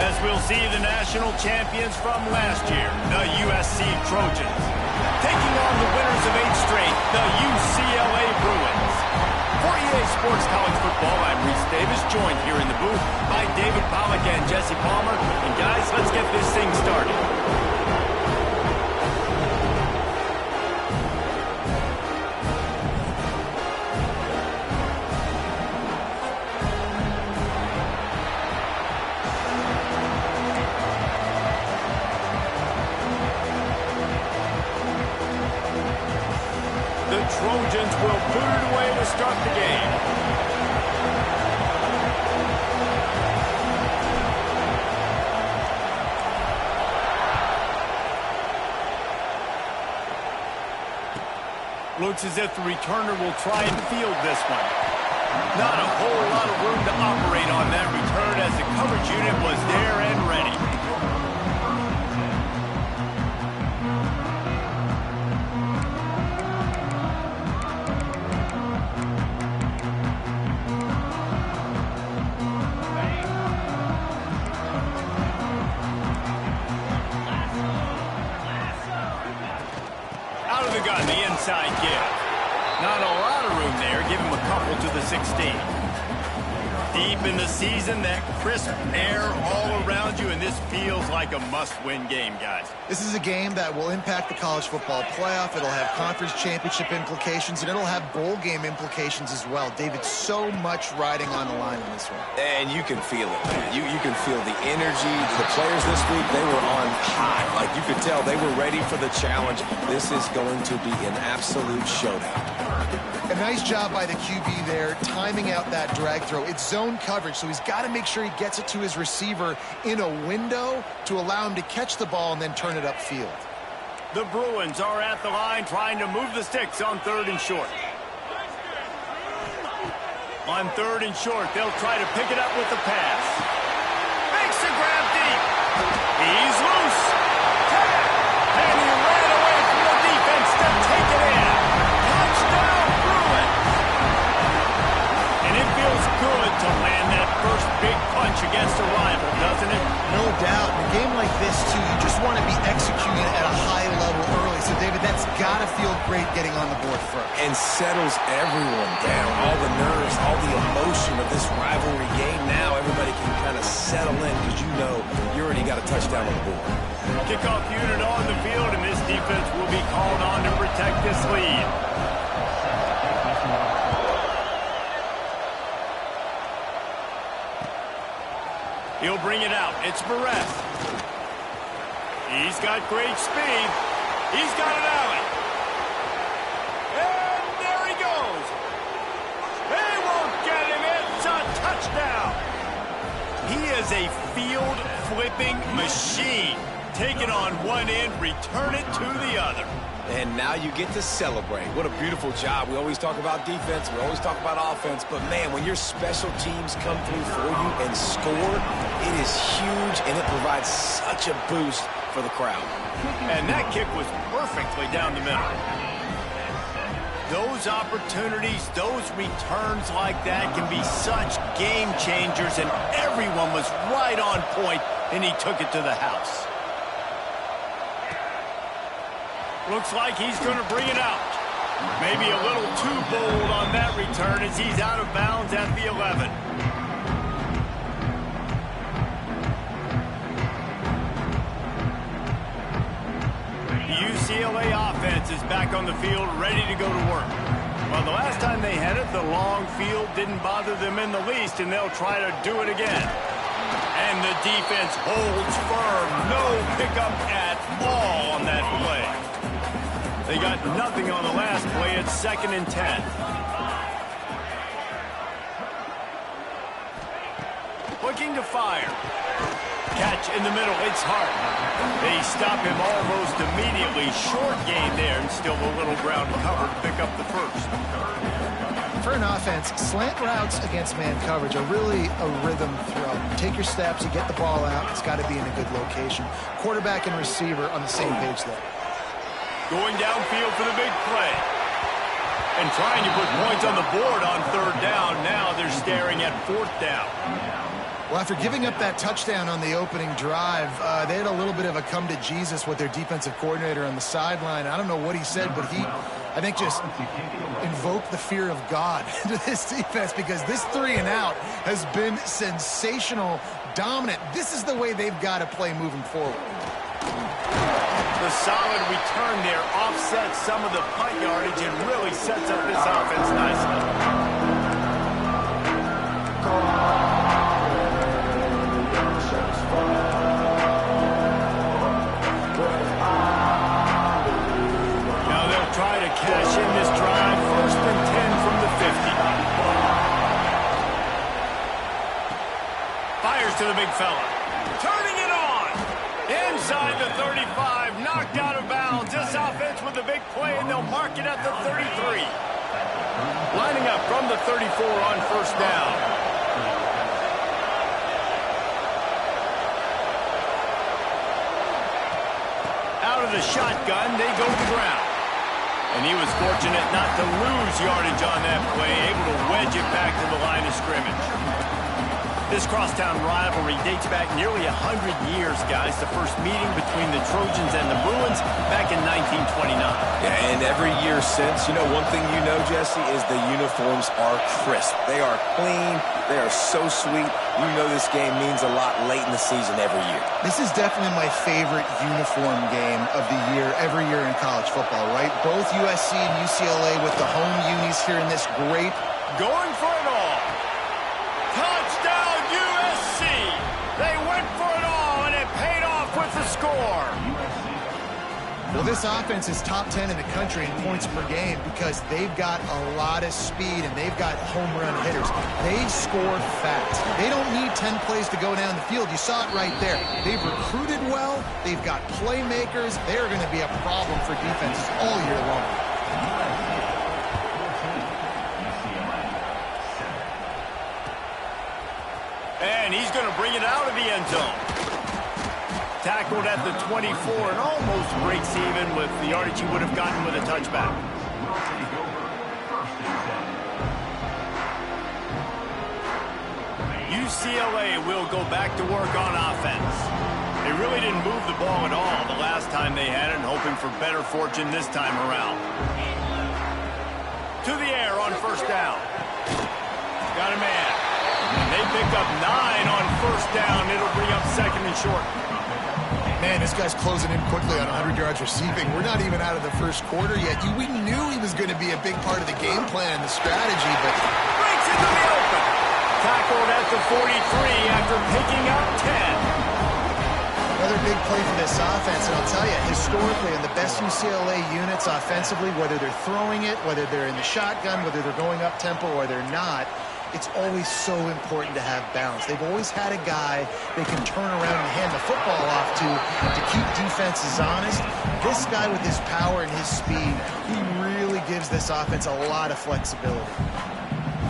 As we'll see the national champions from last year, the USC Trojans, taking on the winners of 8 straight, the UCLA Bruins. For EA Sports College Football, I'm Reese Davis, joined here in the booth by David Pollack and Jesse Palmer. And guys, let's get this thing started. Trojans will put it away to start the game. Looks as if the returner will try and field this one. Not a whole lot of room to operate on that return as the coverage unit was there and ready. The inside give. Not a lot of room there. Give him a couple to the 16. Deep in the season, that crisp air all around you, and this feels like a must-win game, guys. This is a game that will impact the college football playoff. It'll have conference championship implications, and it'll have bowl game implications as well. David, so much riding on the line in this one. And you can feel it, man. You can feel the energy. The players this week, they were on high. Like, you could tell they were ready for the challenge. This is going to be an absolute showdown. A nice job by the QB there, timing out that drag throw. It's zone coverage, so he's got to make sure he gets it to his receiver in a window to allow him to catch the ball and then turn it upfield. The Bruins are at the line trying to move the sticks on 3rd and short. On 3rd and short, they'll try to pick it up with the pass. Makes the grab deep. He's loose. And he ran away from the defense to take it in. Touchdown, Bruins. And it feels good to land that first big punch against a rival, doesn't it? No doubt. In a game like this, too, you just want to be executing at a high level early. So, David, that's got to feel great getting on the board first. And settles everyone down. All the nerves, all the emotion of this rivalry game. Now everybody can kind of settle in because you know you already got a touchdown on the board. Kickoff unit on the field, and this defense will be called on to protect this lead. He'll bring it out. It's Barrett. He's got great speed. He's got an alley. And there he goes. They won't get him. It's a touchdown. He is a field-flipping machine. Take it on one end, return it to the other. And now you get to celebrate. What a beautiful job. We always talk about defense. We always talk about offense. But, man, when your special teams come through for you and score, it is huge, and it provides such a boost for the crowd. And that kick was perfectly down the middle. Those opportunities, those returns like that can be such game changers, and everyone was right on point, and he took it to the house. Looks like he's going to bring it out. Maybe a little too bold on that return as he's out of bounds at the 11. The UCLA offense is back on the field, ready to go to work. Well, the last time they had it, the long field didn't bother them in the least, and they'll try to do it again. And the defense holds firm. No pickup at all on that play. They got nothing on the last play. It's 2nd and 10. Looking to fire. Catch in the middle. It's Hart. They stop him almost immediately. Short gain there, and still a little ground cover to pick up the first. For an offense, slant routes against man coverage are really a rhythm throw. Take your steps, you get the ball out. It's got to be in a good location. Quarterback and receiver on the same page there. Going downfield for the big play. And trying to put points on the board on 3rd down. Now they're staring at 4th down. Well, after giving up that touchdown on the opening drive, they had a little bit of a come to Jesus with their defensive coordinator on the sideline. I don't know what he said, but he, I think, just invoked the fear of God into this defense, because this 3-and-out has been sensational, dominant. This is the way they've got to play moving forward. The solid return there offsets some of the punt yardage and really sets up this offense nicely. Cash in this drive, 1st and 10 from the 50. Fires to the big fella. Turning it on. Inside the 35, knocked out of bounds. This offense with a big play, and they'll mark it at the 33. Lining up from the 34 on 1st down. Out of the shotgun, they go to the ground. And he was fortunate not to lose yardage on that play, able to wedge it back to the line of scrimmage. This crosstown rivalry dates back nearly 100 years, guys. The first meeting between the Trojans and the Bruins back in 1929. Yeah, and every year since, you know, one thing you know, Jesse, is the uniforms are crisp. They are clean. They are so sweet. You know this game means a lot late in the season every year. This is definitely my favorite uniform game of the year, every year in college football, right? Both USC and UCLA with the home unis here in this great. Going for it all. Touchdown USC. They went for it all, and it paid off with the score. Well, this offense is top 10 in the country in points per game because they've got a lot of speed and they've got home run hitters. They score fast. They don't need 10 plays to go down the field. You saw it right there. They've recruited well. They've got playmakers. They're going to be a problem for defenses all year long. And he's going to bring it out of the end zone. Tackled at the 24 and almost breaks even with the yardage he would have gotten with a touchback. UCLA will go back to work on offense. They really didn't move the ball at all the last time they had it, hoping for better fortune this time around. To the air on 1st down. Got a man. And they pick up 9 on 1st down. It'll bring up 2nd and short. Man, this guy's closing in quickly on 100 yards receiving. We're not even out of the 1st quarter yet. We knew he was going to be a big part of the game plan and the strategy, but breaks into the open. Tackled at the 43 after picking up 10. Another big play for this offense, and I'll tell you, historically, in the best UCLA units offensively, whether they're throwing it, whether they're in the shotgun, whether they're going up tempo or they're not, it's always so important to have balance. They've always had a guy they can turn around and hand the football off to keep defenses honest. This guy with his power and his speed, he really gives this offense a lot of flexibility.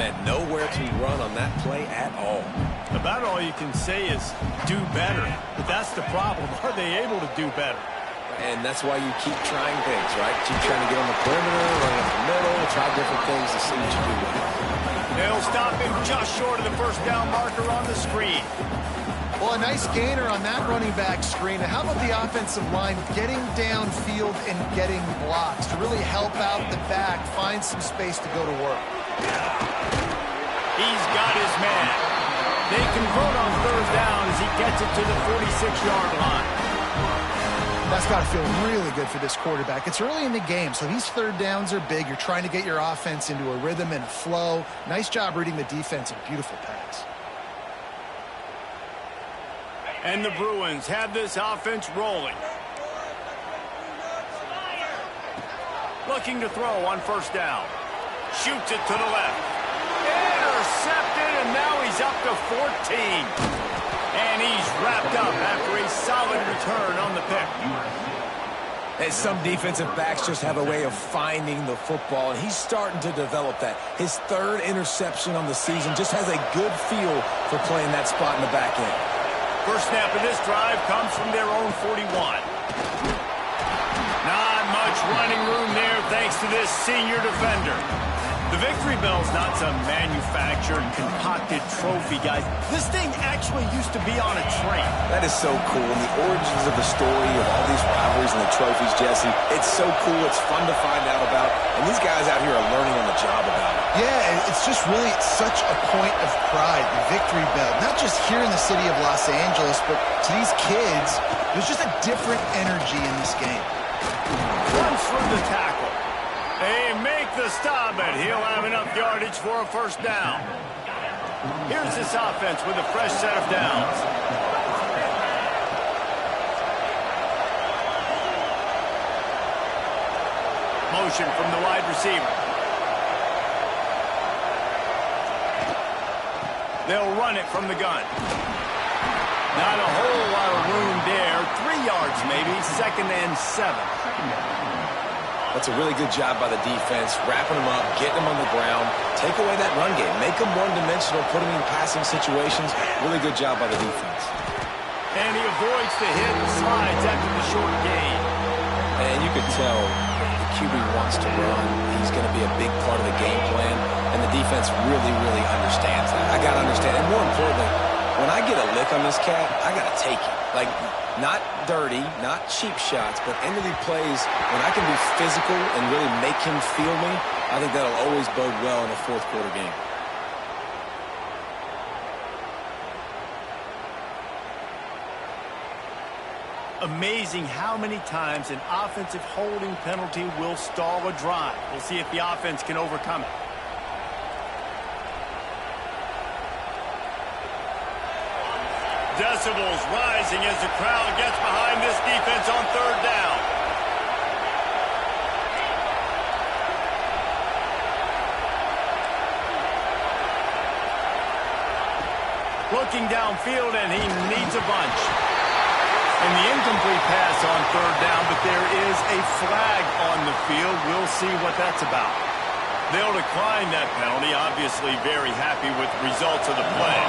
Man, nowhere to run on that play at all. About all you can say is do better. But that's the problem. Are they able to do better? And that's why you keep trying things, right? Keep trying to get on the perimeter, run up the middle, try different things to see what you do with it. They'll stop him just short of the 1st down marker on the screen. Well, a nice gainer on that running back screen. How about the offensive line getting downfield and getting blocks to really help out the back, find some space to go to work? He's got his man. They convert on 3rd down as he gets it to the 46-yard line. That's got to feel really good for this quarterback. It's early in the game, so these 3rd downs are big. You're trying to get your offense into a rhythm and a flow. Nice job reading the defense. A beautiful pass. And the Bruins have this offense rolling. Looking to throw on 1st down. Shoots it to the left. Intercepted, and now he's up to 14. And he's wrapped up after a solid return on the pick. And some defensive backs just have a way of finding the football, and he's starting to develop that. His 3rd interception on the season just has a good feel for playing that spot in the back end. First snap of this drive comes from their own 41. Not much running room there thanks to this senior defender. The Victory Bell's not some manufactured, concocted trophy, guys. This thing actually used to be on a train. That is so cool. And the origins of the story of all these rivalries and the trophies, Jesse, it's so cool. It's fun to find out about. And these guys out here are learning on the job about it. Yeah, it's just really such a point of pride, the Victory Bell. Not just here in the city of Los Angeles, but to these kids, there's just a different energy in this game. Runs through the tackle. They make the stop, and he'll have enough yardage for a first down. Here's this offense with a fresh set of downs. Motion from the wide receiver. They'll run it from the gun. Not a whole lot of room there. 3 yards maybe, 2nd and 7. That's a really good job by the defense, wrapping them up, getting them on the ground, take away that run game, make them one-dimensional, put them in passing situations. Really good job by the defense. And he avoids the hit and slides after the short gain. And you could tell the QB wants to run. He's going to be a big part of the game plan, and the defense really, really understands that. I got to understand, and more importantly, when I get a lick on this cat, I got to take it. Like, not dirty, not cheap shots, but end of the plays, when I can be physical and really make him feel me, I think that'll always bode well in a fourth-quarter game. Amazing how many times an offensive holding penalty will stall a drive. We'll see if the offense can overcome it. Decibels rising as the crowd gets behind this defense on 3rd down. Looking downfield, and he needs a bunch. And the incomplete pass on 3rd down, but there is a flag on the field. We'll see what that's about. They'll decline that penalty, obviously very happy with the results of the play.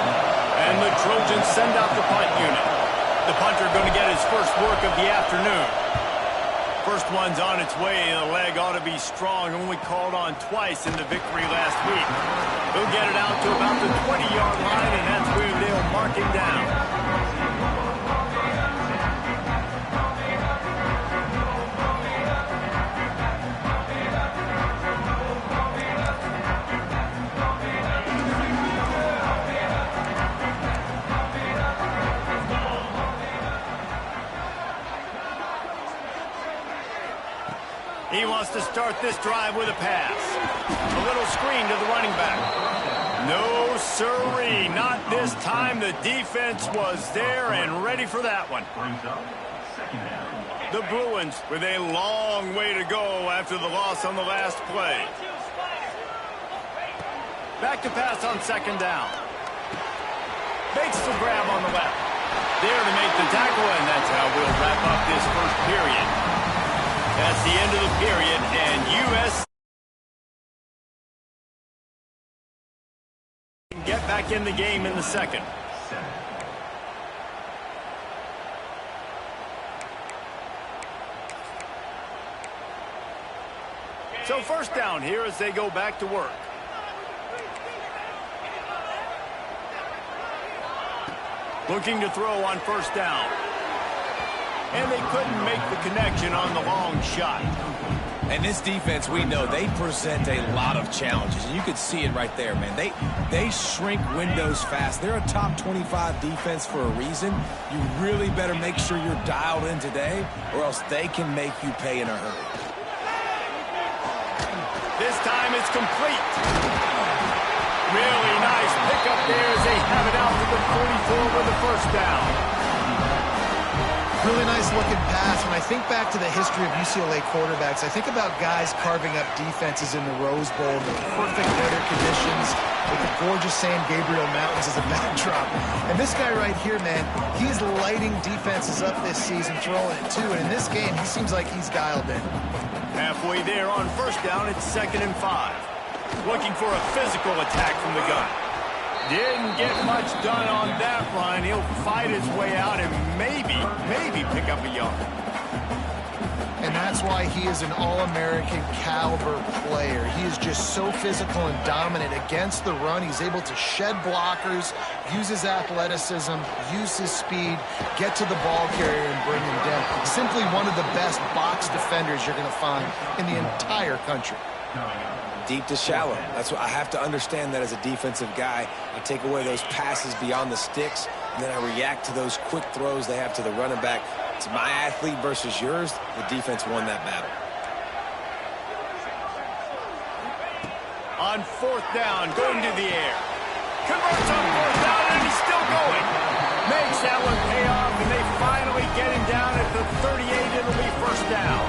And the Trojans send out the punt unit. The punter going to get his first work of the afternoon. First one's on its way. The leg ought to be strong, only called on twice in the victory last week. He'll get it out to about the 20-yard line, and that's where they'll mark him down. He wants to start this drive with a pass. A little screen to the running back. No, sirree, not this time. The defense was there and ready for that one. The Bruins with a long way to go after the loss on the last play. Back to pass on 2nd down. Makes the grab on the left. There to make the tackle, and that's how we'll wrap up this first period. That's the end of the period, and USC can get back in the game in the second. So 1st down here as they go back to work. Looking to throw on 1st down. And they couldn't make the connection on the long shot. And this defense, we know, they present a lot of challenges. And you could see it right there, man. They shrink windows fast. They're a top 25 defense for a reason. You really better make sure you're dialed in today, or else they can make you pay in a hurry. This time it's complete. Really nice pickup there as they have it out to the 44 with the 1st down. Really nice looking pass. When I think back to the history of UCLA quarterbacks, I think about guys carving up defenses in the Rose Bowl in the perfect weather conditions with the gorgeous San Gabriel Mountains as a backdrop. And this guy right here, man, he's lighting defenses up this season, throwing it too. And in this game, he seems like he's dialed in. Halfway there on 1st down, it's 2nd and 5. Looking for a physical attack from the gun. Didn't get much done on that run. He'll fight his way out and maybe pick up a yard. And that's why he is an All-American caliber player. He is just so physical and dominant against the run. He's able to shed blockers, use his athleticism, use his speed, get to the ball carrier and bring him down. Simply one of the best box defenders you're going to find in the entire country. Deep to shallow. That's what I have to understand that as a defensive guy. I take away those passes beyond the sticks, and then I react to those quick throws they have to the running back. It's my athlete versus yours. The defense won that battle. On 4th down, going to the air. Converts on 4th down, and he's still going. Makes that one pay off, and they finally get him down at the 38. It'll be 1st down.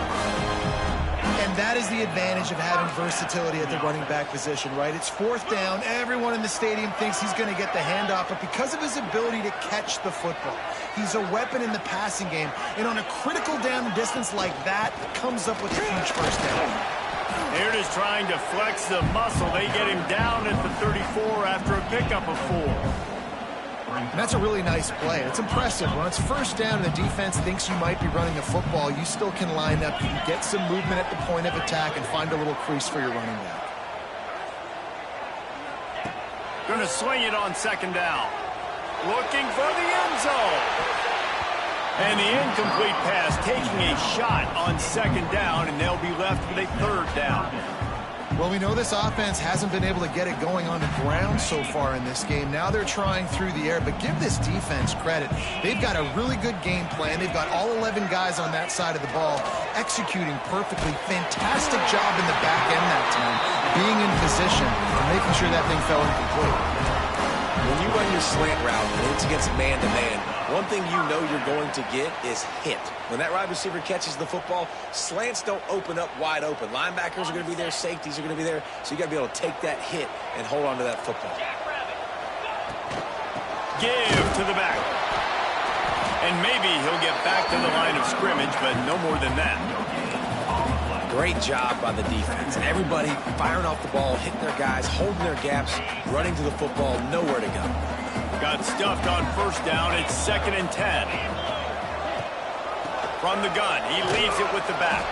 And that is the advantage of having versatility at the running back position, right? It's 4th down. Everyone in the stadium thinks he's going to get the handoff, but because of his ability to catch the football, he's a weapon in the passing game. And on a critical down distance like that, comes up with a huge 1st down. They're just trying to flex the muscle. They get him down at the 34 after a pickup of 4. And that's a really nice play. It's impressive. When it's 1st down and the defense thinks you might be running the football, you still can line up. You can get some movement at the point of attack and find a little crease for your running back. Going to swing it on 2nd down. Looking for the end zone. And the incomplete pass taking a shot on 2nd down, and they'll be left with a 3rd down. Well, we know this offense hasn't been able to get it going on the ground so far in this game. Now they're trying through the air, but give this defense credit. They've got a really good game plan. They've got all 11 guys on that side of the ball executing perfectly. Fantastic job in the back end that time, being in position and making sure that thing fell incomplete. When you run your slant route and it's against man-to-man, one thing you know you're going to get is hit. When that wide receiver catches the football, slants don't open up wide open. Linebackers are going to be there. Safeties are going to be there. So you got to be able to take that hit and hold on to that football. Give to the back. And maybe he'll get back to the line of scrimmage, but no more than that. Great job by the defense. And everybody firing off the ball, hitting their guys, holding their gaps, running to the football, nowhere to go. Got stuffed on 1st down. It's 2nd and 10. From the gun, he leaves it with the back.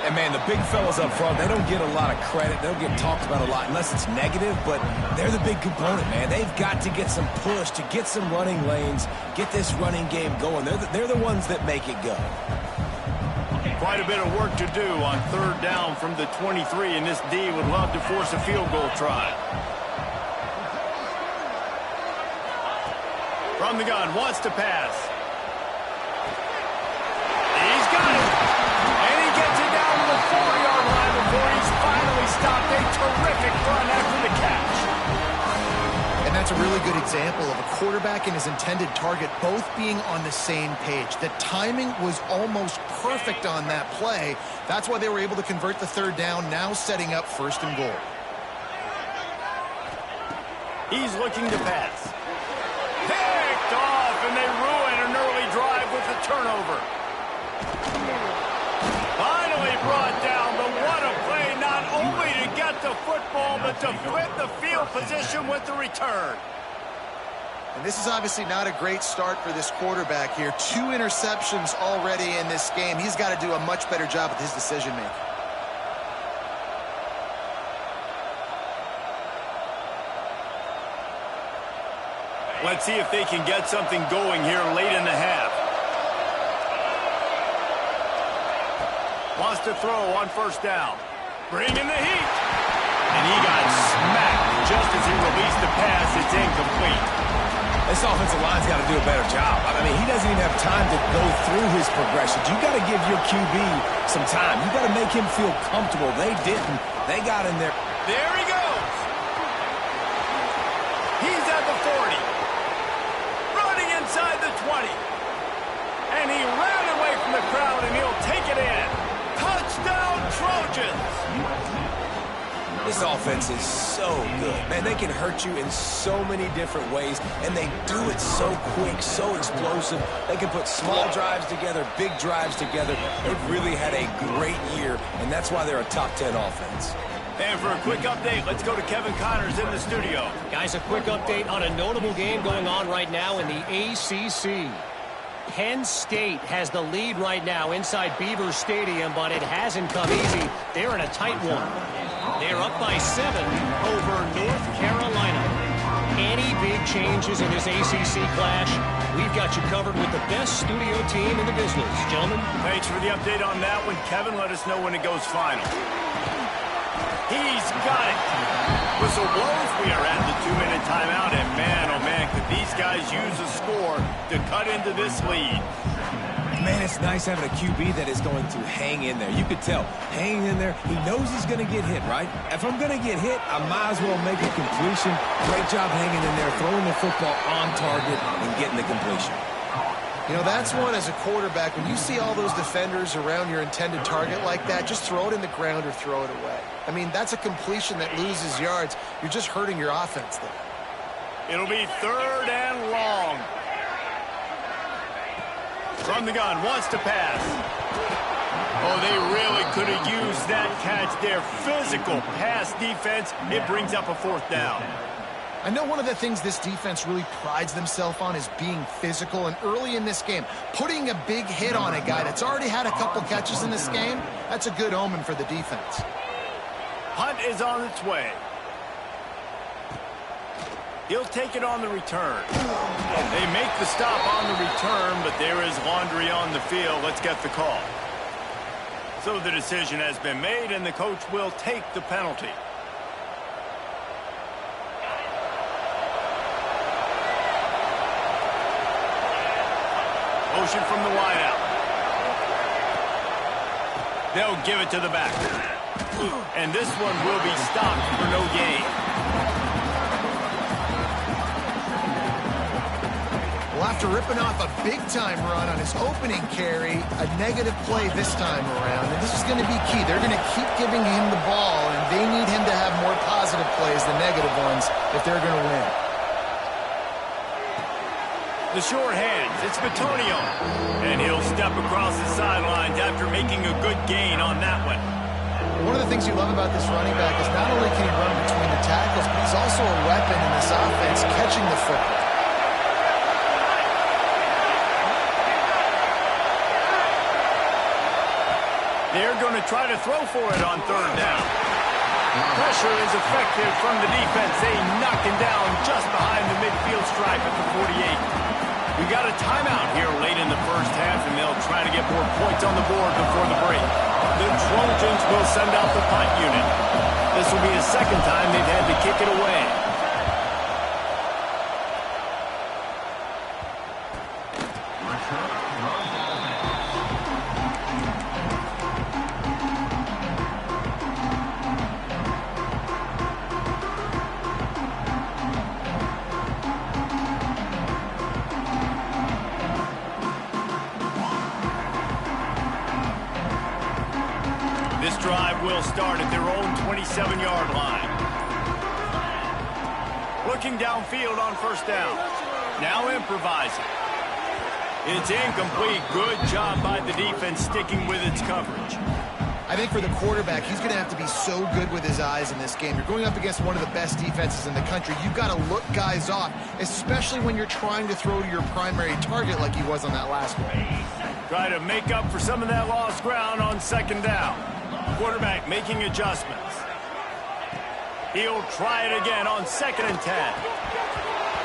And, man, the big fellas up front, they don't get a lot of credit. They don't get talked about a lot unless it's negative, but they're the big component, man. They've got to get some push, to get some running lanes, get this running game going. They're the ones that make it go. Quite a bit of work to do on 3rd down from the 23, and this D would love to force a field goal try. From the gun, wants to pass. He's got it. And he gets it down to the 4-yard line before he's finally stopped. A terrific run after the catch. And that's a really good example of a quarterback and his intended target both being on the same page. The timing was almost perfect on that play. That's why they were able to convert the 3rd down, now setting up 1st and goal. He's looking to pass. Picked off, and they ruin an early drive with the turnover. Finally brought down, but what a play, not only to get the football, but to flip the field position with the return. And this is obviously not a great start for this quarterback here. 2 interceptions already in this game. He's got to do a much better job with his decision-making. Let's see if they can get something going here late in the half. Wants to throw on 1st down. Bring in the heat. And he got smacked just as he released the pass. It's incomplete. This offensive line's got to do a better job. I mean, he doesn't even have time to go through his progressions. You got to give your QB some time. You got to make him feel comfortable. They didn't. They got in there. There he goes. He's at the 40. Running inside the 20. And he ran away from the crowd, and he'll take it in. Touchdown, Trojans. This offense is so good. Man, they can hurt you in so many different ways, and they do it so quick, so explosive. They can put small drives together, big drives together. They've really had a great year, and that's why they're a top 10 offense. And for a quick update, let's go to Kevin Connors in the studio. Guys, a quick update on a notable game going on right now in the ACC. Penn State has the lead right now inside Beaver Stadium, but it hasn't come easy. They're in a tight one. They're up by 7 over North Carolina. Any big changes in this ACC clash, we've got you covered with the best studio team in the business. Gentlemen. Thanks for the update on that one, Kevin. Let us know when it goes final. He's got it. Whistle blows. We are at the 2-minute timeout, and man, oh man, could these guys use a score to cut into this lead. Man, it's nice having a QB that is going to hang in there. You could tell, hanging in there, he knows he's going to get hit, right? If I'm going to get hit, I might as well make a completion. Great job hanging in there, throwing the football on target and getting the completion. You know, that's one as a quarterback. When you see all those defenders around your intended target like that, just throw it in the ground or throw it away. I mean, that's a completion that loses yards. You're just hurting your offense there. It'll be 3rd and long. From the gun, wants to pass. Oh, they really could have used that catch there. Physical pass defense. It brings up a 4th down. I know one of the things this defense really prides themselves on is being physical, and early in this game, putting a big hit on a guy that's already had a couple catches in this game, that's a good omen for the defense. Hunt is on its way. He'll take it on the return. They make the stop on the return, but there is laundry on the field. Let's get the call. So the decision has been made, and the coach will take the penalty. Motion from the wideout. They'll give it to the back. And this one will be stopped for no gain. Well, after ripping off a big-time run on his opening carry, a negative play this time around, and this is going to be key. They're going to keep giving him the ball, and they need him to have more positive plays than negative ones if they're going to win. The short hands, it's Bitonio. And he'll step across the sidelines after making a good gain on that one. One of the things you love about this running back is not only can he run between the tackles, but he's also a weapon in this offense, catching the football. They're going to try to throw for it on 3rd down. Pressure is effective from the defense. They knock him down just behind the midfield stripe at the 48. We got a timeout here late in the first half, and they'll try to get more points on the board before the break. The Trojans will send out the punt unit. This will be the 2nd time they've had to kick it away. This drive will start at their own 27-yard line. Looking downfield on 1st down. Now improvising. It's incomplete. Good job by the defense sticking with its coverage. I think for the quarterback, he's going to have to be so good with his eyes in this game. You're going up against one of the best defenses in the country. You've got to look guys off, especially when you're trying to throw to your primary target like he was on that last one. Try to make up for some of that lost ground on 2nd down. Quarterback making adjustments. He'll try it again on 2nd and 10.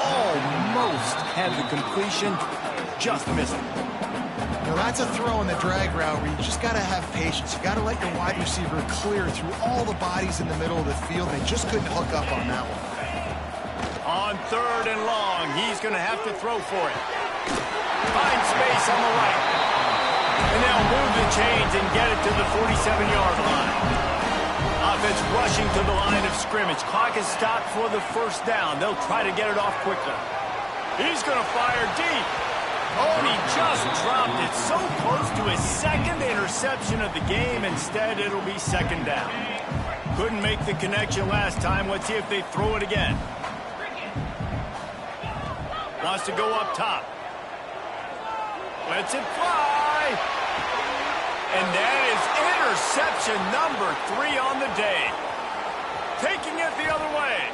Almost had the completion, just missed it. Now that's a throw in the drag route where you just got to have patience. You got to let your wide receiver clear through all the bodies in the middle of the field. They just couldn't hook up on that one. On 3rd and long, he's going to have to throw for it. Find space on the right. And they'll move the chains and get it to the 47-yard line. Offense rushing to the line of scrimmage. Clock is stopped for the 1st down. They'll try to get it off quickly. He's going to fire deep. Oh, and he just dropped it so close to his 2nd interception of the game. Instead, it'll be 2nd down. Couldn't make the connection last time. Let's see if they throw it again. Wants to go up top. Lets it fly. And that is interception number 3 on the day. Taking it the other way.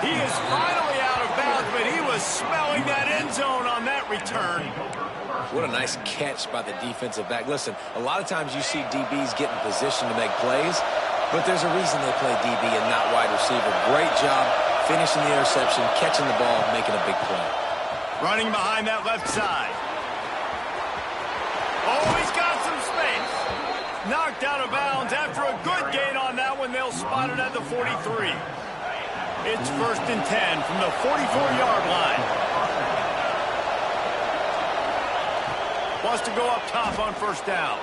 He is finally out of bounds, but but he was smelling that end zone on that return. What a nice catch by the defensive back. Listen, a lot of times you see DBs get in position to make plays, but there's a reason they play DB and not wide receiver. Great job finishing the interception, catching the ball, making a big play. Running behind that left side. Oh, he's got some space. Knocked out of bounds after a good gain on that one. They'll spot it at the 43. It's 1st and 10 from the 44-yard line. Wants to go up top on 1st down.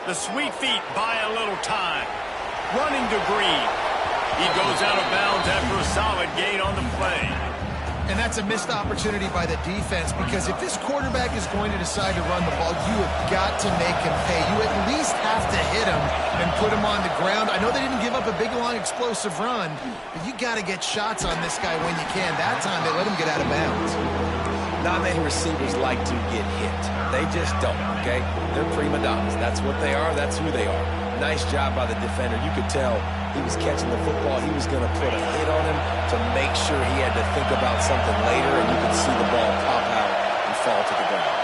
The sweet feet buy a little time. Running to Green. He goes out of bounds after a solid gain on the play. And that's a missed opportunity by the defense, because if this quarterback is going to decide to run the ball, you have got to make him pay. You at least have to hit him and put him on the ground. I know they didn't give up a big, long, explosive run, but you got to get shots on this guy when you can. That time they let him get out of bounds. Not many receivers like to get hit. They just don't, okay? They're prima donnas. That's what they are. That's who they are. Nice job by the defender. You could tell he was catching the football. He was going to put a hit on him to make sure he had to think about something later, and you could see the ball pop out and fall to the ground.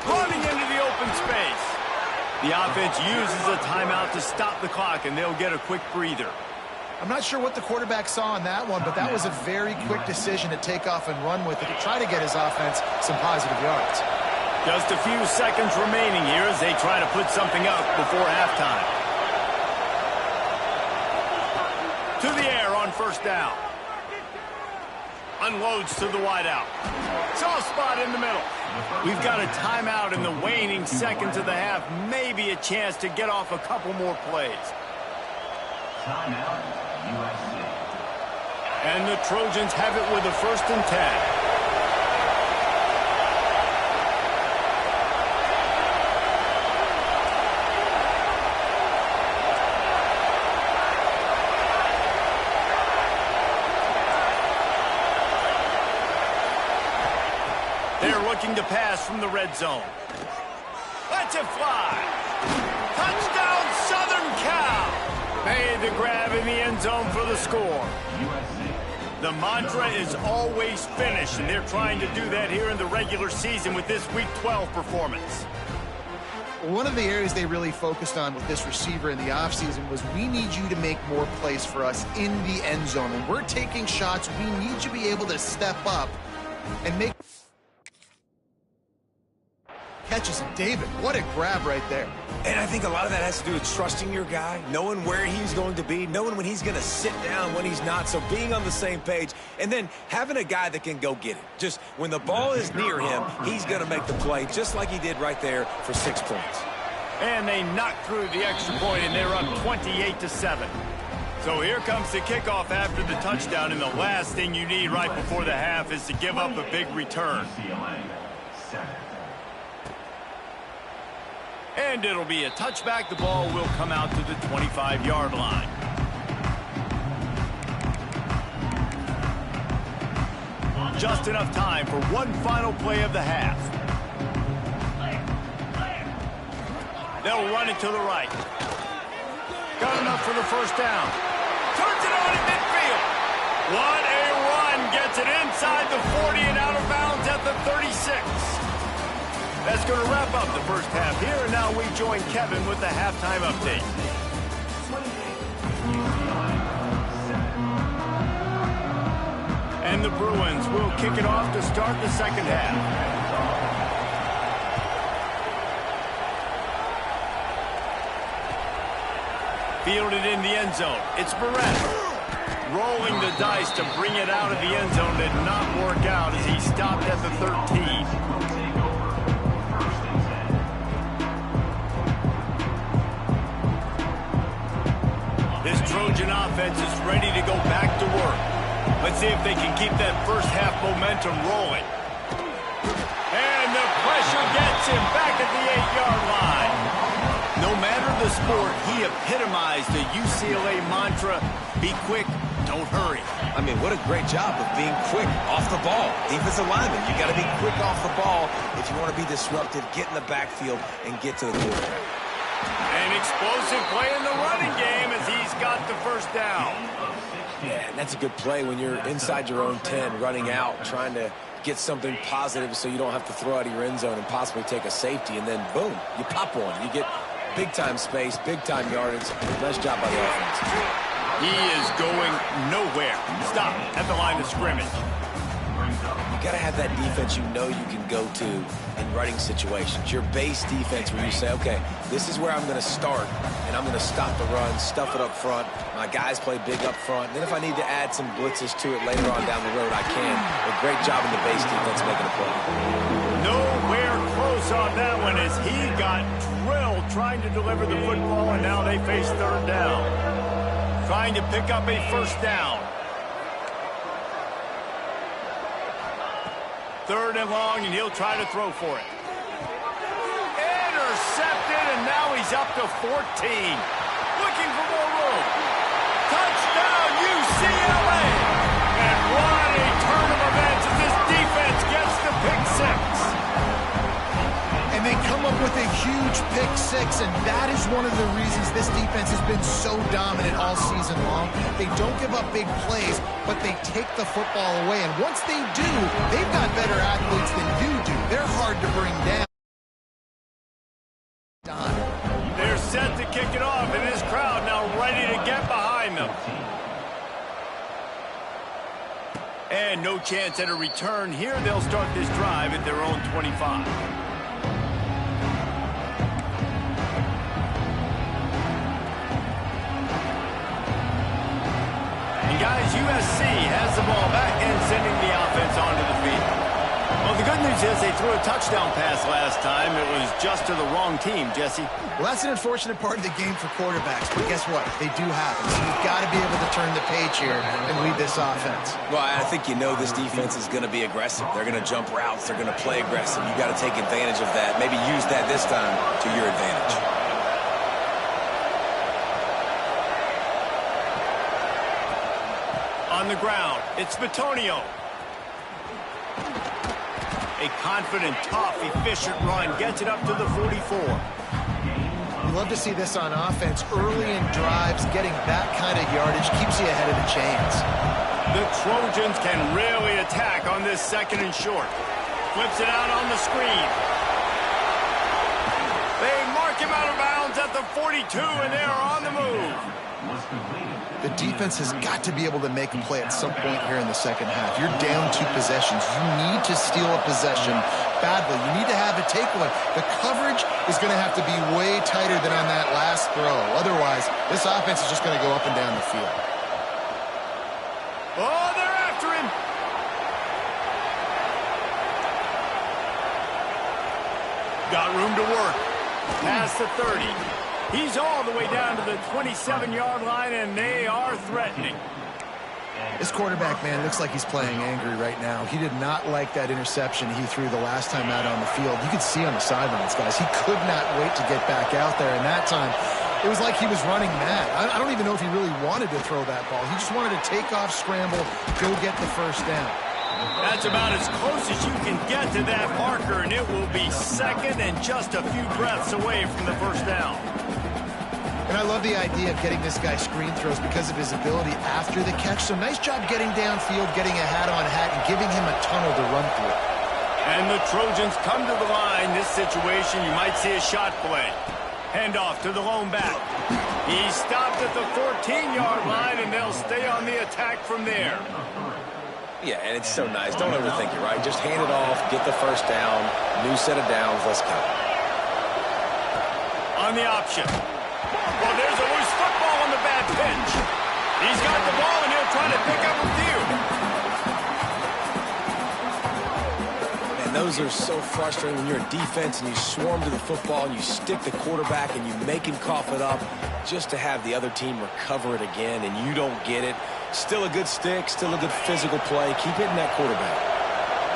Running into the open space. The offense uses a timeout to stop the clock, and they'll get a quick breather. I'm not sure what the quarterback saw on that one, but that was a very quick decision to take off and run with it to try to get his offense some positive yards. Just a few seconds remaining here as they try to put something up before halftime. To the air on 1st down. Unloads to the wideout. Soft spot in the middle. We've got a timeout in the waning seconds of the half. Maybe a chance to get off a couple more plays. Timeout, USC. And the Trojans have it with a 1st and 10. They're looking to pass from the red zone. Lets it fly. Touchdown, Southern Cal. Made the grab in the end zone for the score. The mantra is always finish, and they're trying to do that here in the regular season with this Week 12 performance. One of the areas they really focused on with this receiver in the offseason was, we need you to make more plays for us in the end zone. And we're taking shots. We need you to be able to step up and make catches. And David, what a grab right there. And I think a lot of that has to do with trusting your guy, knowing where he's going to be, knowing when he's going to sit down, when he's not. So being on the same page, and then having a guy that can go get it. Just when the ball is near him, he's going to make the play, just like he did right there for 6 points. And they knock through the extra point, and they're up 28-7. So here comes the kickoff after the touchdown, and the last thing you need right before the half is to give up a big return. And it'll be a touchback. The ball will come out to the 25-yard line. Just enough time for one final play of the half. They'll run it to the right. Got enough for the 1st down. Turns it on in midfield. What a run. Gets it inside the 40 and out of bounds at the 36. That's going to wrap up the first half here, and now we join Kevin with the halftime update. And the Bruins will kick it off to start the second half. Fielded in the end zone. It's Barrett. Rolling the dice to bring it out of the end zone. Did not work out as he stopped at the 13. This Trojan offense is ready to go back to work. Let's see if they can keep that first half momentum rolling. And the pressure gets him back at the 8-yard line. No matter the sport, he epitomized the UCLA mantra, be quick, don't hurry. I mean, what a great job of being quick off the ball. Defensive lineman, you got to be quick off the ball if you want to be disruptive, get in the backfield, and get to the quarterback. An explosive play in the running game as he's got the 1st down. Yeah, and that's a good play when you're inside your own 10, running out, trying to get something positive so you don't have to throw out of your end zone and possibly take a safety, and then boom, you pop one. You get big-time space, big-time yardage. Nice job by the offense. He is going nowhere. Stop at the line of scrimmage. You got to have that defense you know you can go to in running situations. Your base defense where you say, okay, this is where I'm going to start, and I'm going to stop the run, stuff it up front. My guys play big up front. Then if I need to add some blitzes to it later on down the road, I can. A great job in the base defense making a play. Nowhere close on that one as he got drilled trying to deliver the football, and now they face third down. Trying to pick up a first down. Third and long, and he'll try to throw for it. Intercepted, and now he's up to 14. Looking for more room. Touchdown, UCLA! And what a turn of events as this defense gets the pick six. And they come up with a huge pick six, and that is one of the reasons this defense has been so dominant all season long. They don't give up big plays, but they take the football away. And once they do, they've got better athletes than you do. They're hard to bring down. They're set to kick it off, and this crowd now ready to get behind them. And no chance at a return here. They'll start this drive at their own 25. Guys, USC has the ball back and sending the offense onto the field. Well, the good news is they threw a touchdown pass last time. It was just to the wrong team, Jesse. Well, that's an unfortunate part of the game for quarterbacks, but guess what? They do happen. So you've got to be able to turn the page here and lead this offense. Well, I think you know this defense is going to be aggressive. They're going to jump routes. They're going to play aggressive. You've got to take advantage of that. Maybe use that this time to your advantage. On the ground, it's Bitonio. A confident, tough, efficient run gets it up to the 44. You love to see this on offense. Early in drives, getting that kind of yardage keeps you ahead of the chains. The Trojans can really attack on this second and short. Flips it out on the screen. They mark him out of bounds at the 42, and they are on the move. The defense has got to be able to make a play at some point here in the second half. You're down 2 possessions. You need to steal a possession badly. You need to have a takeaway. The coverage is going to have to be way tighter than on that last throw. Otherwise, this offense is just going to go up and down the field. Oh, they're after him. Got room to work. Past the 30. He's all the way down to the 27-yard line, and they are threatening. This quarterback, man, looks like he's playing angry right now. He did not like that interception he threw the last time out on the field. You could see on the sidelines, guys. He could not wait to get back out there, and that time it was like he was running mad. I don't even know if he really wanted to throw that ball. He just wanted to take off, scramble, go get the first down. That's about as close as you can get to that marker, and it will be second and just a few breaths away from the first down. And I love the idea of getting this guy screen throws because of his ability after the catch. So nice job getting downfield, getting a hat-on-hat, and giving him a tunnel to run through. And the Trojans come to the line. This situation, you might see a shot play. Handoff to the lone back. He stopped at the 14-yard line, and they'll stay on the attack from there. Yeah, and it's so nice. Don't overthink it, right? Just hand it off, get the first down, new set of downs, let's go. On the option. Well, there's a loose football on the bad pitch. He's got the ball, and he'll try to pick up a few. And those are so frustrating when you're a defense and you swarm to the football and you stick the quarterback and you make him cough it up just to have the other team recover it again, and you don't get it. Still a good stick, still a good physical play. Keep hitting that quarterback.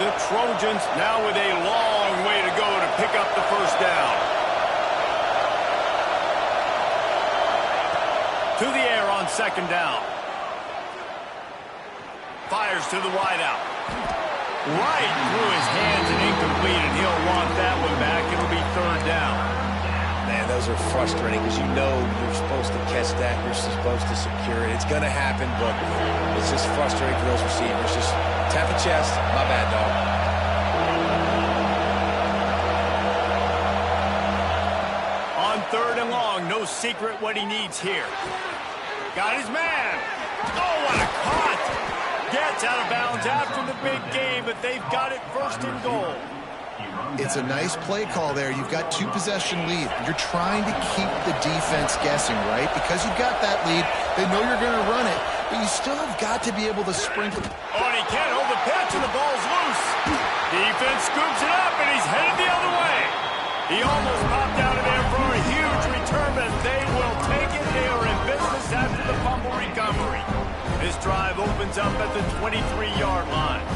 The Trojans now with a long way to go to pick up the first down. To the air on second down. Fires to the wideout. Right through his hands and incomplete, and he'll want that one back. It'll be third down. Man, those are frustrating because you know you're supposed to catch that. You're supposed to secure it. It's going to happen, but it's just frustrating for those receivers. Just tap the chest. My bad, dog. On 3rd and long, no secret what he needs here. Got his man. Oh, what a cut. Gets out of bounds after the big game, but they've got it 1st and goal. It's a nice play call there. You've got 2-possession lead. You're trying to keep the defense guessing, right? Because you've got that lead, they know you're going to run it, but you still have got to be able to sprinkle. Oh, and he can't hold the pitch, and the ball's loose. Defense scoops it up, and he's headed the other way. He almost popped out of there for a huge return, but they will take it. They are in business after the fumble recovery. This drive opens up at the 23-yard line.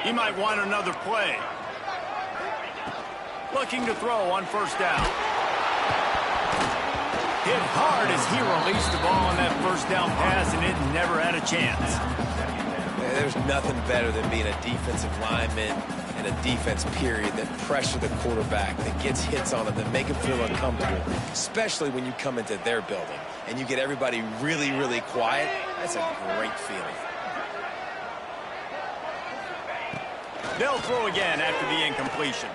He might want another play. Looking to throw on 1st down. Hit hard as he released the ball on that 1st down pass, and it never had a chance. There's nothing better than being a defensive lineman and a defense period that pressure the quarterback, that gets hits on him, that make him feel uncomfortable, especially when you come into their building and you get everybody really, really quiet. That's a great feeling. They'll throw again after the incompletion.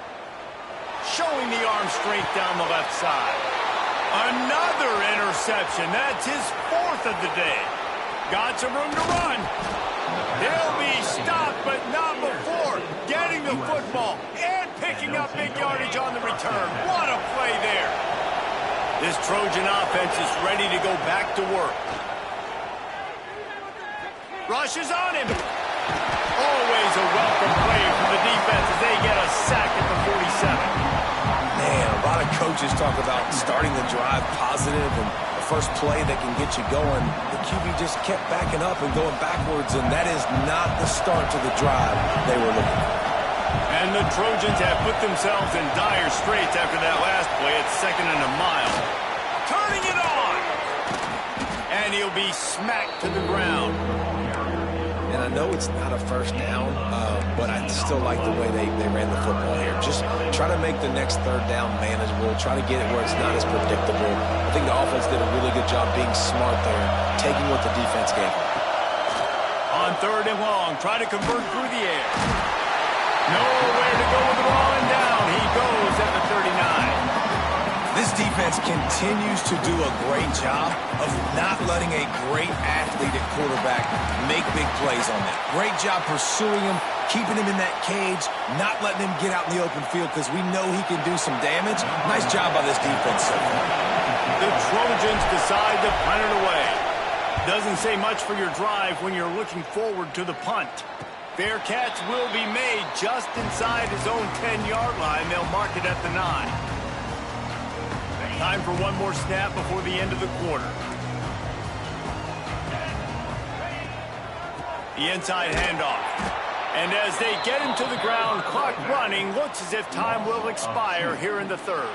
Showing the arm strength down the left side. Another interception. That's his 4th of the day. Got some room to run. He'll be stopped, but not before getting the football and picking up big yardage on the return. What a play there. This Trojan offense is ready to go back to work. Rushes on him. Always a welcome play for the defense as they get a sack at the 47. Man, a lot of coaches talk about starting the drive positive and the first play that can get you going. The QB just kept backing up and going backwards, and that is not the start to the drive they were looking for. And the Trojans have put themselves in dire straits after that last play at 2nd and a mile. Turning it on! And he'll be smacked to the ground. And I know it's not a 1st down, but I still like the way they ran the football here. Just try to make the next 3rd down manageable. Try to get it where it's not as predictable. I think the offense did a really good job being smart there, taking what the defense gave them. On 3rd and long, try to convert through the air. Nowhere to go with the ball, and down he goes at the 39. This defense continues to do a great job of not letting a great athlete at quarterback make big plays on that. Great job pursuing him, keeping him in that cage, not letting him get out in the open field because we know he can do some damage. Nice job by this defense so far. The Trojans decide to punt it away. Doesn't say much for your drive when you're looking forward to the punt. Fair catch will be made just inside his own 10-yard line. They'll mark it at the 9. Time for one more snap before the end of the quarter. The inside handoff. And as they get him to the ground, clock running, looks as if time will expire here in the 3rd.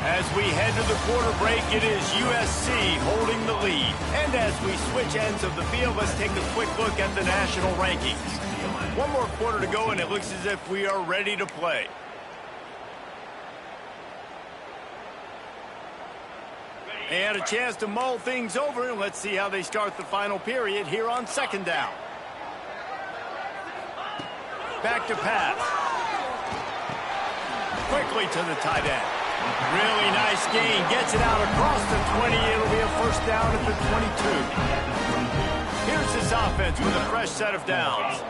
As we head to the quarter break, it is USC holding the lead. And as we switch ends of the field, let's take a quick look at the national rankings. One more quarter to go, and it looks as if we are ready to play. And a chance to mull things over. Let's see how they start the final period here on 2nd down. Back to pass. Quickly to the tight end. Really nice gain. Gets it out across the 20. It'll be a 1st down at the 22. Here's this offense with a fresh set of downs.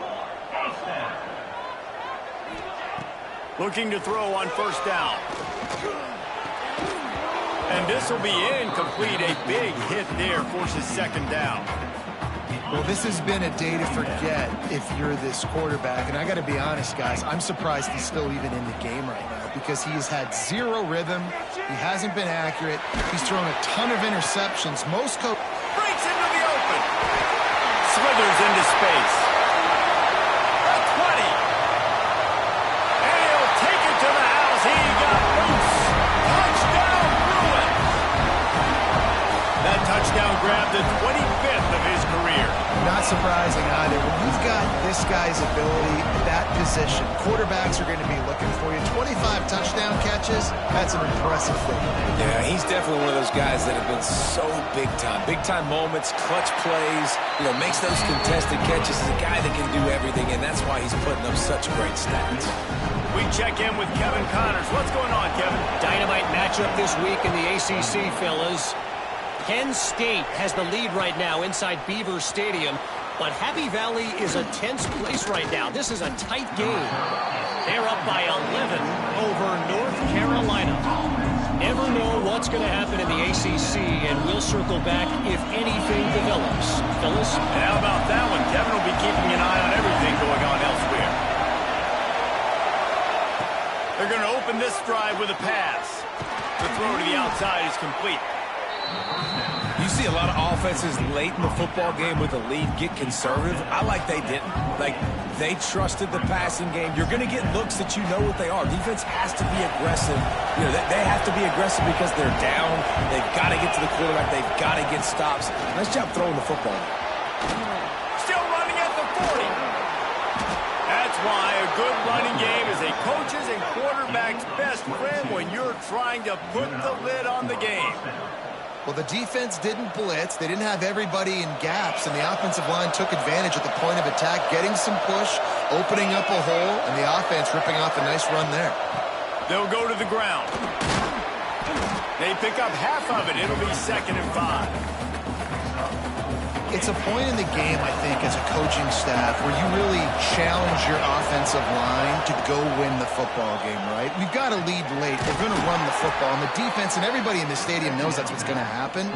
Looking to throw on 1st down. And this will be incomplete. A big hit there forces 2nd down. Well, this has been a day to forget if you're this quarterback. And I got to be honest, guys, I'm surprised he's still even in the game right now because he has had zero rhythm. He hasn't been accurate. He's thrown a ton of interceptions. Most coaches breaks into the open. Slithers into space. A 20. And he'll take it to the house. He got loose. Touchdown, Bruin. That touchdown grabbed the 25th of his career. Not surprising either. When you've got this guy's ability at that position, quarterbacks are going to be looking for you. 25 touchdown catches, that's an impressive thing. Yeah, he's definitely one of those guys that have been so big time. Big time moments, clutch plays, makes those contested catches. He's a guy that can do everything, and that's why he's putting up such great stats. We check in with Kevin Connors. What's going on, Kevin? Dynamite matchup this week in the ACC, fellas. Penn State has the lead right now inside Beaver Stadium, but Happy Valley is a tense place right now. This is a tight game. They're up by 11 over North Carolina. Never know what's going to happen in the ACC, and we'll circle back if anything develops. Phyllis? And how about that one? Kevin will be keeping an eye on everything going on elsewhere. They're going to open this drive with a pass. The throw to the outside is complete. You see a lot of offenses late in the football game with a lead get conservative. I like they didn't. They trusted the passing game. You're going to get looks that you know what they are. Defense has to be aggressive. They have to be aggressive because they're down. They've got to get to the quarterback. They've got to get stops. Nice job throwing the football. Still running at the 40. That's why a good running game is a coach's and quarterback's best friend when you're trying to put the lid on the game. Well, the defense didn't blitz. They didn't have everybody in gaps, and the offensive line took advantage at the point of attack, getting some push, opening up a hole, and the offense ripping off a nice run there. They'll go to the ground. They pick up half of it. It'll be 2nd and 5. It's a point in the game, I think, as a coaching staff where you really challenge your offensive line to go win the football game, right? We've got to lead late. We're going to run the football, and the defense and everybody in the stadium knows that's what's going to happen.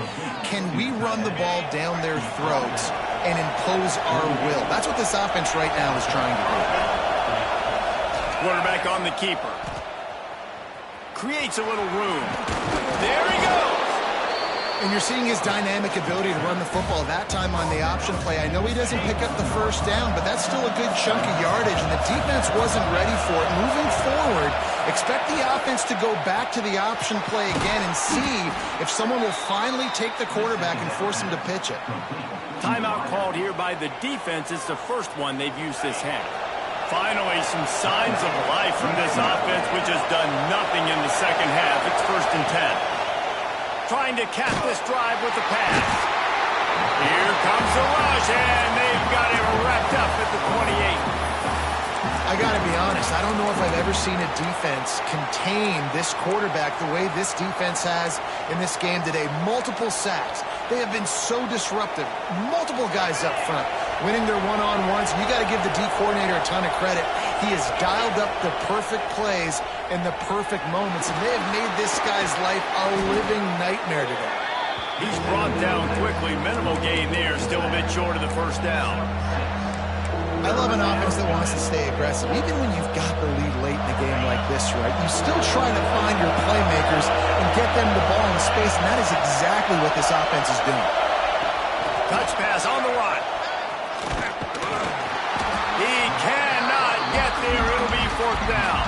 Can we run the ball down their throats and impose our will? That's what this offense right now is trying to do. Quarterback on the keeper. Creates a little room. There he goes. And you're seeing his dynamic ability to run the football that time on the option play. I know he doesn't pick up the first down, but that's still a good chunk of yardage, and the defense wasn't ready for it. Moving forward, expect the offense to go back to the option play again and see if someone will finally take the quarterback and force him to pitch it. Timeout called here by the defense. It's the first one they've used this half. Finally, some signs of life from this offense, which has done nothing in the second half. It's 1st and 10. Trying to cap this drive with the pass. Here comes the rush, and they've got it wrapped up at the 28. I got to be honest, I don't know if I've ever seen a defense contain this quarterback the way this defense has in this game today. Multiple sacks. They have been so disruptive. Multiple guys up front winning their one-on-ones. You got to give the D coordinator a ton of credit. He has dialed up the perfect plays in the perfect moments, and they have made this guy's life a living nightmare today. He's brought down quickly. Minimal gain there. Still a bit short of the first down. I love an offense that wants to stay aggressive. Even when you've got the lead late in the game like this, right, you still try to find your playmakers and get them the ball in space, and that is exactly what this offense is doing. Touch pass on the run. He cannot get there. It'll be 4th down.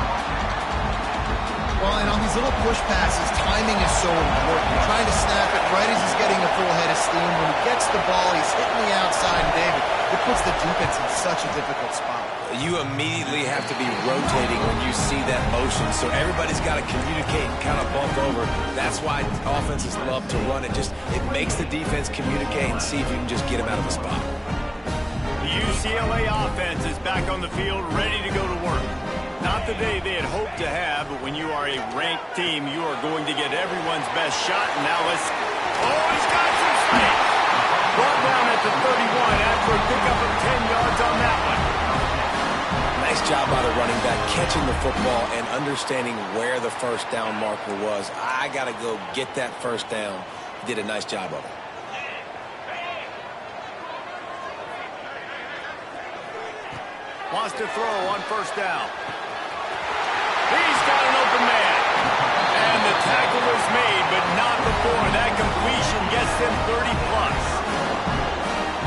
Well, and on these little push passes, timing is so important. You're trying to snap it right as he's getting a full head of steam. When he gets the ball, he's hitting the outside, and David, it puts the defense in such a difficult spot. You immediately have to be rotating when you see that motion, so everybody's got to communicate and kind of bump over. That's why offenses love to run it. It makes the defense communicate and see if you can just get them out of the spot. The UCLA offense is back on the field, ready to go to work. Not the day they had hoped to have, but when you are a ranked team, you are going to get everyone's best shot. And now let's... Oh, he's got some space. Brought down at the 31 after a pickup of 10 yards on that one. Nice job by the running back, catching the football and understanding where the first down marker was. I got to go get that first down. He did a nice job of it. Wants to throw on 1st down. He's got an open man. And the tackle is made, but not before. That completion gets them 30+.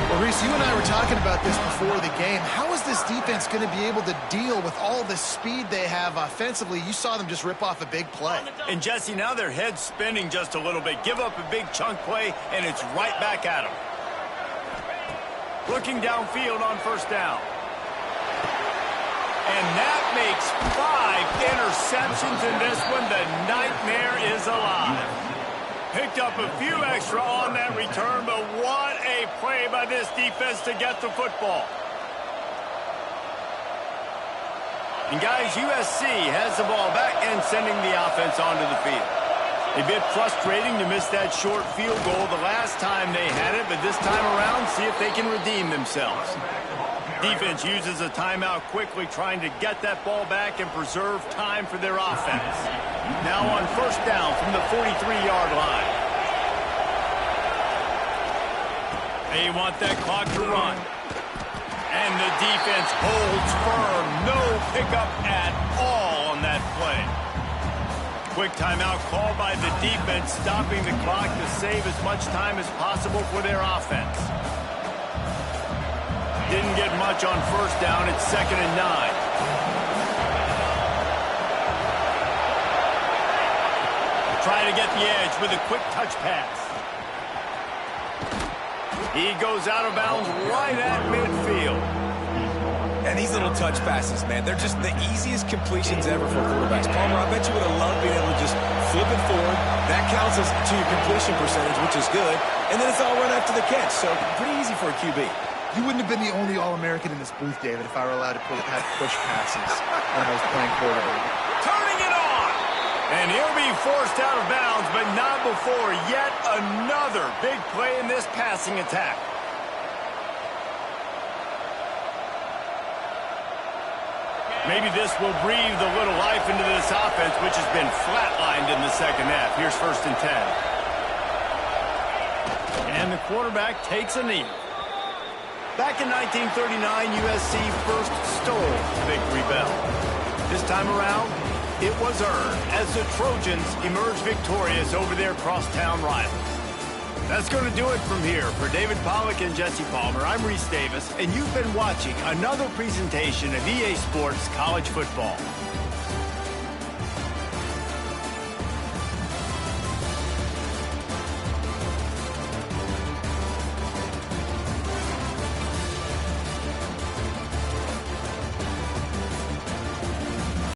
Well, Reese, you and I were talking about this before the game. How is this defense going to be able to deal with all the speed they have offensively? You saw them just rip off a big play. And, Jesse, now their head's spinning just a little bit. Give up a big chunk play, and it's right back at them. Looking downfield on first down. And that makes 5 interceptions in this one. The nightmare is alive. Picked up a few extra on that return, but what a play by this defense to get the football. And guys, USC has the ball back and sending the offense onto the field. A bit frustrating to miss that short field goal the last time they had it, but this time around, see if they can redeem themselves. Defense uses a timeout quickly, trying to get that ball back and preserve time for their offense. Now on first down from the 43-yard line. They want that clock to run. And the defense holds firm. No pickup at all on that play. Quick timeout called by the defense, stopping the clock to save as much time as possible for their offense. Didn't get much on first down. It's 2nd and 9. Try to get the edge with a quick touch pass. He goes out of bounds right at midfield. And these little touch passes, man, they're just the easiest completions ever for quarterbacks. Palmer, I bet you would have loved being able to just flip it forward. That counts as to your completion percentage, which is good. And then it's all run after the catch, so pretty easy for a QB. You wouldn't have been the only All-American in this booth, David, if I were allowed to have push passes when I was playing quarterback. Turning it on! And he'll be forced out of bounds, but not before yet another big play in this passing attack. Maybe this will breathe a little life into this offense, which has been flatlined in the second half. Here's 1st and 10. And the quarterback takes a knee. Back in 1939, USC first stole the victory bell. This time around, it was earned as the Trojans emerged victorious over their crosstown rivals. That's going to do it from here. For David Pollack and Jesse Palmer, I'm Reese Davis, and you've been watching another presentation of EA Sports College Football.